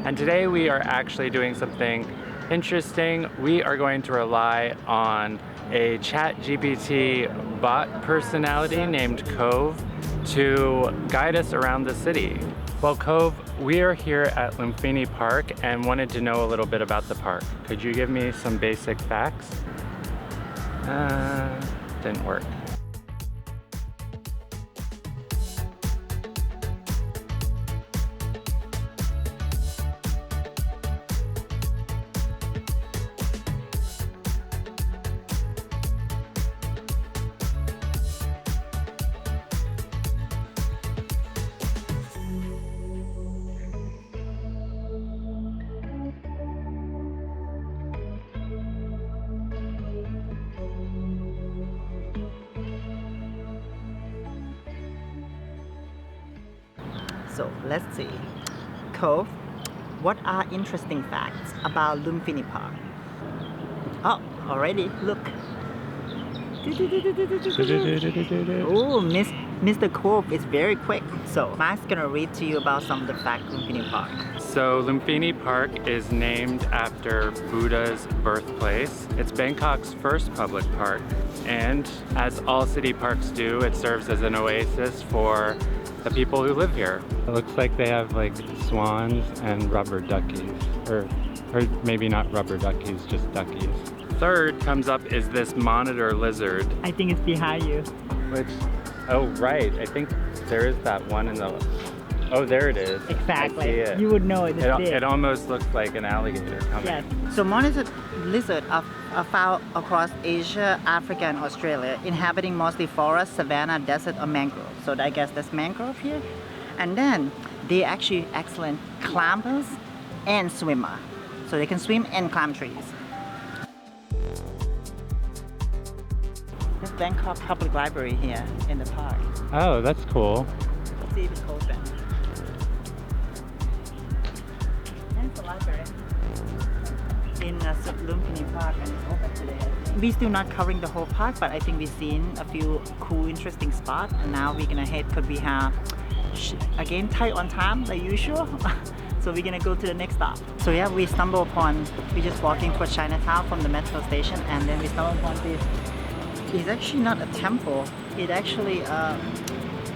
And today we are actually doing something interesting. We are going to rely on a ChatGPT bot personality named Cove to guide us around the city. Well, Cove, we are here at Lumphini Park and wanted to know a little bit about the park. Could you give me some basic facts? Didn't work. So let's see. Cove, what are interesting facts about Lumphini Park? Oh, already, look. Oh, Mr. Cove is very quick. So Mark's gonna read to you about some of the facts of Lumphini Park. So Lumphini Park is named after Buddha's birthplace. It's Bangkok's first public park, and as all city parks do, it serves as an oasis for the people who live here. It looks like they have like swans and rubber duckies, or maybe not rubber duckies, just duckies. Third comes up is this monitor lizard. I think it's behind you. Which, oh right, I think there is that one in the, oh there it is. Exactly, I see it. You would know it. It almost looks like an alligator coming. Yes. So monitor lizards are found across Asia, Africa, and Australia, inhabiting mostly forest, savanna, desert, or mangrove. So I guess that's mangrove here. And then they're actually excellent climbers and swimmer. So they can swim and climb trees. There's Bangkok Public Library here in the park. Oh, that's cool. Let's see if it's open. There's a library in Lumphini Park, and it's open today. We're still not covering the whole park, but I think we've seen a few cool, interesting spots. And now we're gonna head because we have, again, tight on time, like usual. So we're gonna go to the next stop. So yeah, we stumbled upon, we're just walking towards Chinatown from the metro station, and then we stumbled upon this. It's actually not a temple. It's actually a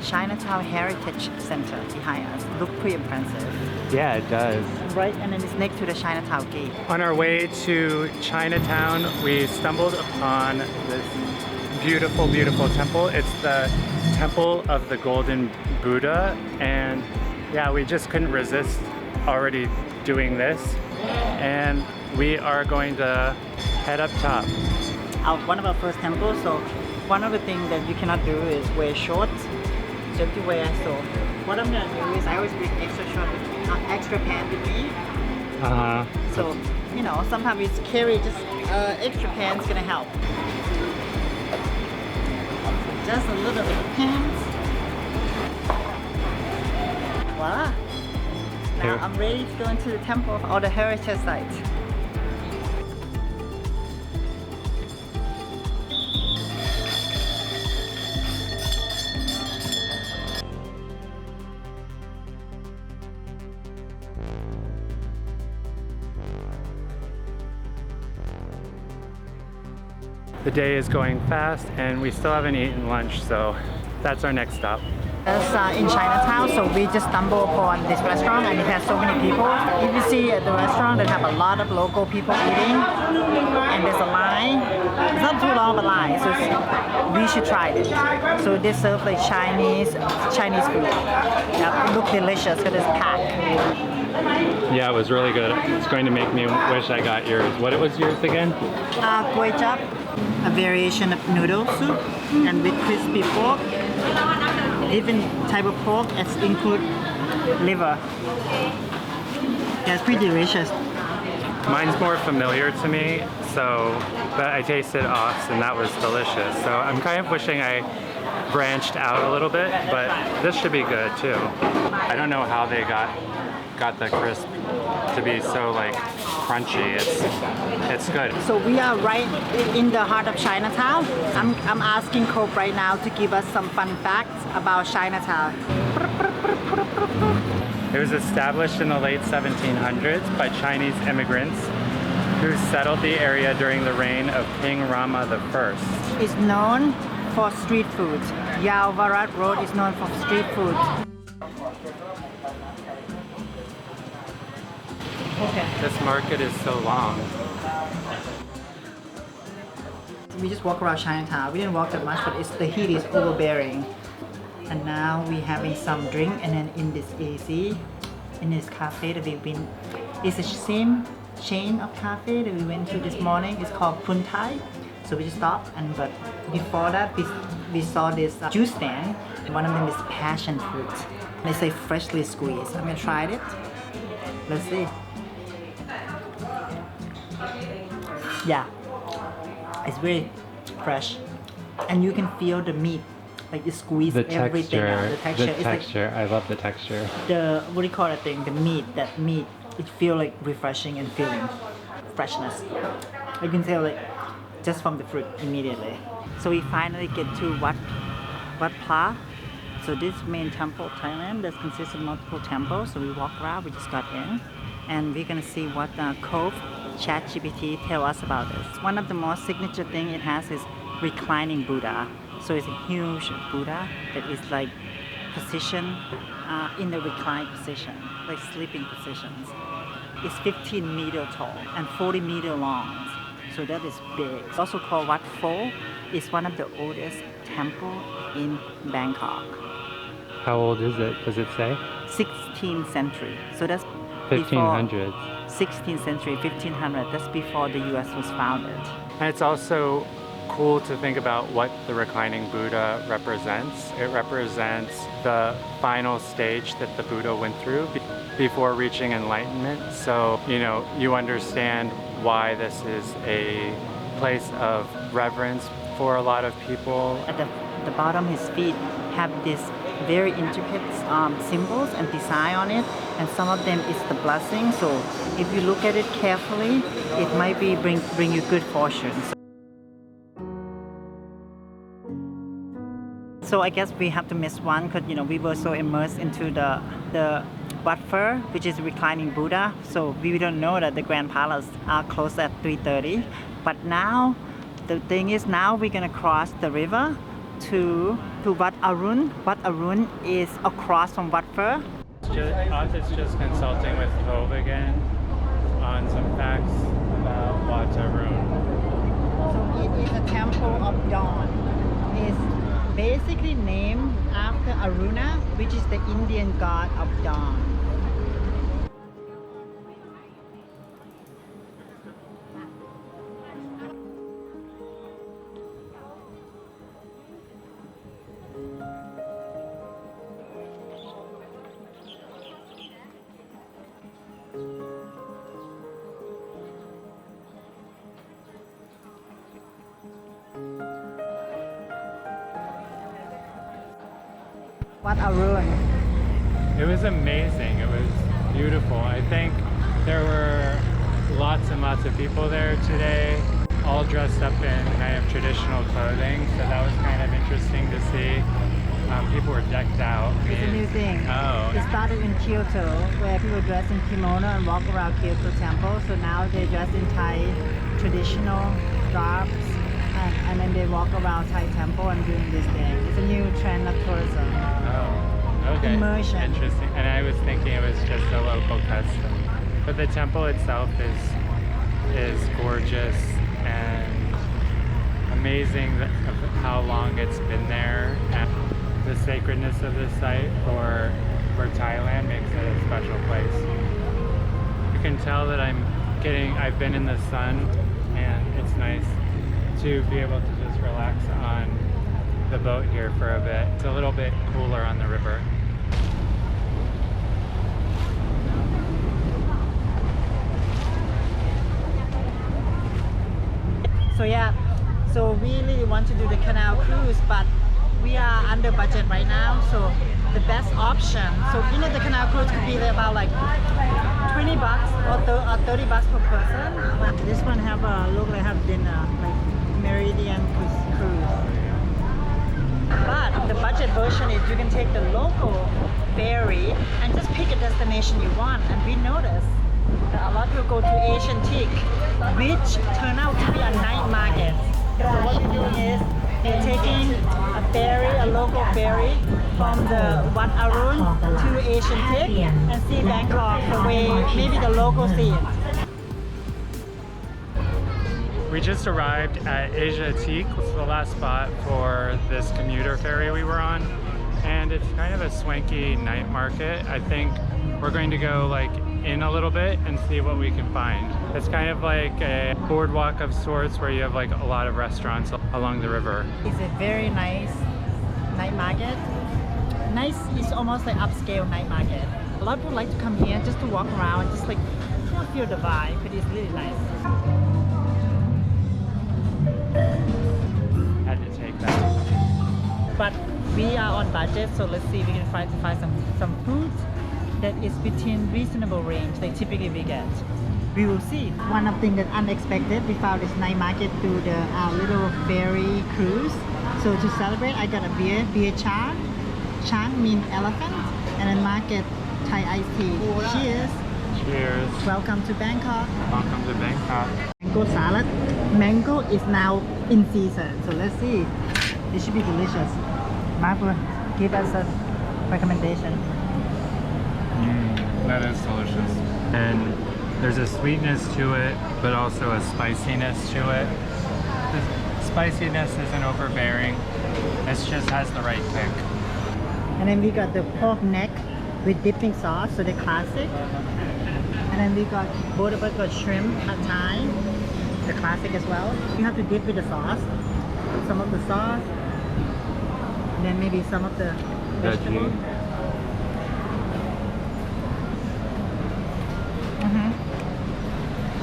Chinatown Heritage Center behind us. Look pretty impressive. Yeah, it does. Right, and then it's next to the Chinatown gate. On our way to Chinatown, we stumbled upon this beautiful, beautiful temple. It's the Temple of the Golden Buddha, and yeah, we just couldn't resist already doing this. And we are going to head up top. One of our first temples, so one of the things that you cannot do is wear shorts. So you have to wear, so what I'm gonna do is I always bring extra short, extra pants with me. So, you know, sometimes it's carry just extra pants gonna help. Just a little bit of pants. Voila. Now I'm ready to go into the temple or the heritage sites. The day is going fast and we still haven't eaten lunch, so that's our next stop. It's in Chinatown, so we just stumbled upon this restaurant and it has so many people. If you see at the restaurant, they have a lot of local people eating, and there's a line. It's not too long of a line, so we should try it. So they serve like Chinese food. Yeah, it looks delicious because it's packed. Yeah, it was really good. It's going to make me wish I got yours. What was yours again? Guajira, a variation of noodle soup, and with crispy pork. Different type of pork, it's include liver. Yeah, it's pretty delicious. Mine's more familiar to me, but I tasted Oth's and that was delicious. So I'm kind of wishing I branched out a little bit, but this should be good too. I don't know how they got the crisp to be so like crunchy. It's good. So we are right in the heart of Chinatown. I'm asking Cope right now to give us some fun facts about Chinatown. It was established in the late 1700s by Chinese immigrants who settled the area during the reign of King Rama I. It's known for street food. Yavarat Road is known for street food. Okay. This market is so long. We just walk around Chinatown. We didn't walk that much, but the heat is overbearing. And now we're having some drink, and then in this AC, in this cafe that we've been, it's the same chain of cafe that we went to this morning. It's called Pun Thai. So we just stopped, but before that we saw this juice stand. One of them is passion fruit. They say freshly squeezed. I'm gonna try it. Let's see. Yeah, it's very fresh, and you can feel the meat, like it squeezes everything out. The texture. I love the texture. The what do you call that thing? The meat. That meat. It feels like refreshing and filling, freshness. You can tell like just from the fruit immediately. So we finally get to Wat Phra. So this main temple of Thailand that consists of multiple temples. So we walk around. We just got in, and we're gonna see what cove ChatGPT tell us about this. One of the most signature thing it has is reclining Buddha. So it's a huge Buddha that is like positioned in the reclined position, like sleeping positions. It's 15 meter tall and 40 meter long. So that is big. It's also called Wat Phra. It's one of the oldest temple in Bangkok. How old is it? Does it say? 16th century. So that's 1500s. 16th century, 1500. That's before the US was founded. And it's also cool to think about what the reclining Buddha represents. It represents the final stage that the Buddha went through before reaching enlightenment. So, you understand why this is a place of reverence for a lot of people. At the bottom, his feet have this very intricate symbols and design on it, and some of them is the blessing. So if you look at it carefully, it might be bring you good fortune. So I guess we have to miss one because we were so immersed into the Wat Phra, which is reclining Buddha. So we don't know that the Grand Palace are closed at 3:30. But now the thing is, now we're gonna cross the river to Wat Arun. Wat Arun is across from Wat Phra. Oth is just consulting with Tove again on some facts about Wat Arun. So it is a temple of dawn. It's basically named after Aruna, which is the Indian god of dawn. Wat Arun. It was amazing. It was beautiful. I think there were lots and lots of people there today, all dressed up in kind of traditional clothing. So that was kind of interesting to see. People were decked out. It's a new thing. Oh. It started in Kyoto, where people dress in kimono and walk around Kyoto temple. So now they dress in Thai traditional garbs, and then they walk around Thai temple and doing this thing. It's a new trend of tourism. Oh, okay. Immersion. Interesting. And I was thinking it was just a local custom. But the temple itself is gorgeous and amazing of how long it's been there. And the sacredness of the site for Thailand makes it a special place. You can tell that I've been in the sun, and it's nice to be able to just relax on the boat here for a bit. It's a little bit cooler on the river. So yeah, so we really want to do the canal cruise, but we are under budget right now. So the best option, so the canal cruise could be about like 20 bucks or 30 bucks per person. This one look like have dinner, like Meridian cruise. But the budget version is you can take the local ferry and just pick a destination you want. And we noticed that a lot of people go to Asiatique, which turn out to be a night market. So what we're doing is we're taking a ferry, a local ferry from the Wat Arun to Asiatique and see Bangkok the way maybe the locals see it. We just arrived at Asiatique, which is the last spot for this commuter ferry we were on. And it's kind of a swanky night market. I think we're going to go like in a little bit and see what we can find. It's kind of like a boardwalk of sorts where you have like a lot of restaurants along the river. It's a very nice night market. Nice is almost like upscale night market. A lot of people like to come here just to walk around and just like feel the vibe, but it's really nice. Had to take that. But we are on budget, so let's see if we can find some food that is within reasonable range like typically we get. We will see. One of the things that unexpected, we found this night market through the little ferry cruise. So to celebrate, I got a beer chant. Chant means elephant, and then market Thai iced tea. Cheers. Cheers. Welcome to Bangkok. Welcome to Bangkok. Mango salad. Mango is now in season, so let's see. It should be delicious. Mark will give us a recommendation. That is delicious. And there's a sweetness to it, but also a spiciness to it. The spiciness isn't overbearing. It just has the right kick. And then we got the pork neck with dipping sauce, so the classic. And then we got got shrimp pad thai, the classic as well. You have to dip with the sauce. Some of the sauce, and then maybe some of the vegetable.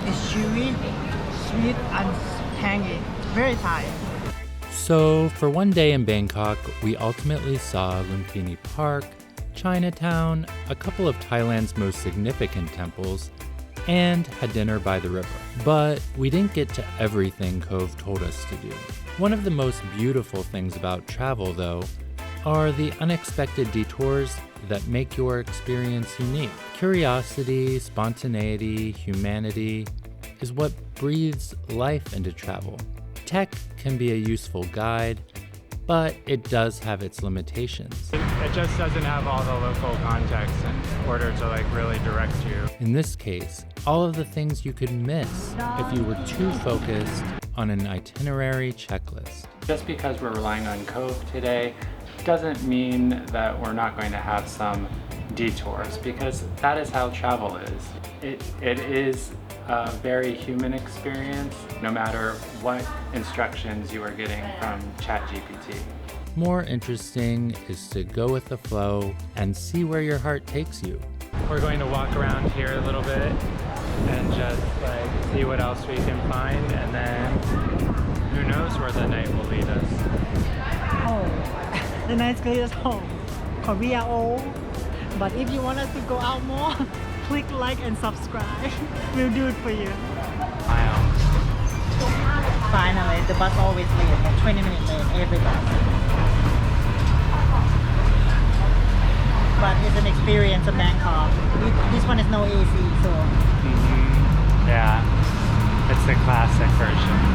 It's chewy, sweet, and tangy. Very Thai. So, for one day in Bangkok, we ultimately saw Lumphini Park, Chinatown, a couple of Thailand's most significant temples, and had dinner by the river. But we didn't get to everything Cove told us to do. One of the most beautiful things about travel, though, are the unexpected detours that make your experience unique. Curiosity, spontaneity, humanity is what breathes life into travel. Tech can be a useful guide, but it does have its limitations. It just doesn't have all the local context in order to like really direct you. In this case, all of the things you could miss if you were too focused on an itinerary checklist. Just because we're relying on Cove today doesn't mean that we're not going to have some detours, because that is how travel is. It is a very human experience, no matter what instructions you are getting from ChatGPT. More interesting is to go with the flow and see where your heart takes you. We're going to walk around here a little bit and just like see what else we can find, and then who knows where the night will lead us. The night's lead us home. Because we are old. But if you want us to go out more, click like and subscribe. We'll do it for you. Wow. Finally, the bus always late, like 20 minutes late, every bus. But it's an experience of Bangkok. This one is no AC, so. Yeah, it's the classic version.